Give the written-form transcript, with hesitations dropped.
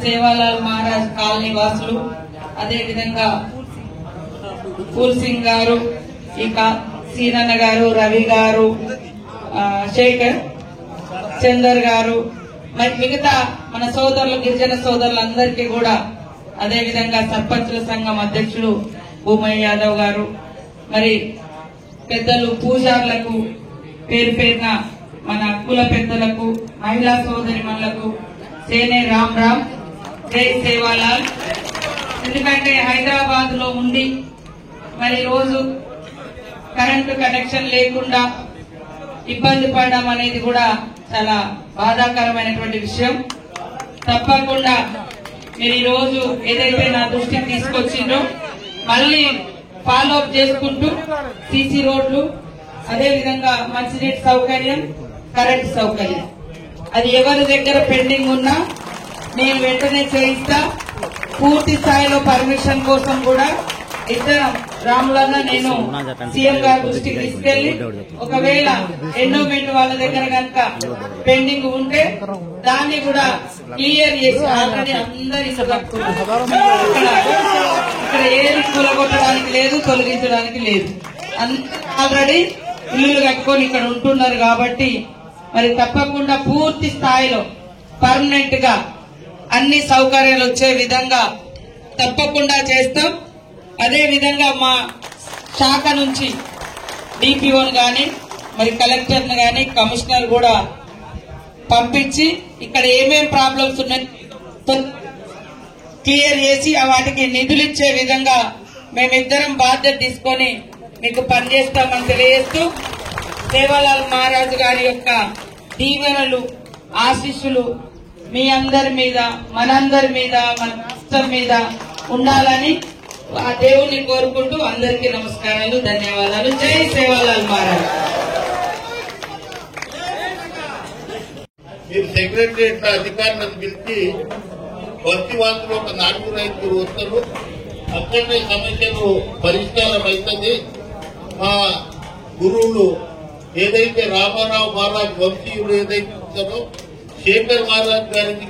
Sevalal Maharaj colony వాసులు, అదే విధంగా పూల్ సింగ్ గారు, ఇక సీనన్న గారు, రవి గారు, శేఖర్ చందర్ గారు, మరి మిగతా మన సోదరులు గిరిజన సోదరులందరికీ కూడా, అదే విధంగా సర్పంచుల సంఘం అధ్యక్షుడు భూమయ్య యాదవ్ గారు, మరి పెద్దలు పూజారులకు, పేరు పేరున మన కుల పెద్దలకు, మహిళా సోదరిమణులకు సేనే రామ్ రామ్, జై సేవాలాల్. ఎందుకంటే హైదరాబాద్ లో ఉండి మరి రోజు కరెంటు కనెక్షన్ లేకుండా ఇబ్బంది పడడం అనేది కూడా చాలా బాధాకరమైనటువంటి విషయం. తప్పకుండా మీరు ఈ రోజు ఏదైతే నా దృష్టికి తీసుకొచ్చిండ్రో మళ్ళీ ఫాలో అప్ చేసుకుంటూ సీసీ రోడ్లు, అదే విధంగా మంచినీటి సౌకర్యం, కరెంటు సౌకర్యం, అది ఎవరి దగ్గర పెండింగ్ ఉన్నా నేను వెంటనే చేయిస్తా. పూర్తి స్థాయిలో పర్మిషన్ కోసం కూడా ఇద్దరం రాములన్న నేను సీఎం గారి దృష్టికి తీసుకెళ్లి, ఒకవేళ ఎండోమెంట్ వాళ్ళ దగ్గర కనుక పెండింగ్ ఉంటే దాన్ని కూడా క్లియర్ చేసి ఆల్రెడీ అందరి ఇక్కడ ఏది కూలగొట్టడానికి లేదు, తొలగించడానికి లేదు. ఆల్రెడీ ఇల్లులు కట్టుకొని ఇక్కడ ఉంటున్నారు కాబట్టి మరి తప్పకుండా పూర్తి స్థాయిలో పర్మనెంట్ గా అన్ని సౌకర్యాలు వచ్చే విధంగా తప్పకుండా చేస్తాం. అదే విధంగా మా శాఖ నుంచి డిపిఓను గాని, మరి కలెక్టర్ను గాని, కమిషనర్ కూడా పంపించి ఇక్కడ ఏమేం ప్రాబ్లమ్స్ ఉన్నాయి క్లియర్ చేసి వాటికి నిధులు ఇచ్చే విధంగా మేమిద్దరం బాధ్యత తీసుకొని మీకు పనిచేస్తామని తెలియజేస్తూ, సేవాలాల్ మహారాజు గారి యొక్క దీవెనలు, ఆశీస్సులు మీ అందరి మీద, మనందరి మీద, మన రాష్ట్రం మీద ఉండాలని ఆ దేవుణ్ణి కోరుకుంటూ అందరికీ నమస్కారాలు, ధన్యవాదాలు. జై సేవాలాల్ మహారాజ్. మీరు సెక్రటరియట్ అధికారులను పిలిచి బస్తీవాసులు ఒక 4-5 వస్తారు, అక్కడనే సమస్యలు పరిష్కారం అవుతుంది. మా గురువులు ఏదైతే రామారావు మహారాజ్ వంశీయుడు ఏదైతే ఉంటారో శేఖర్ మహారాజ్ గారికి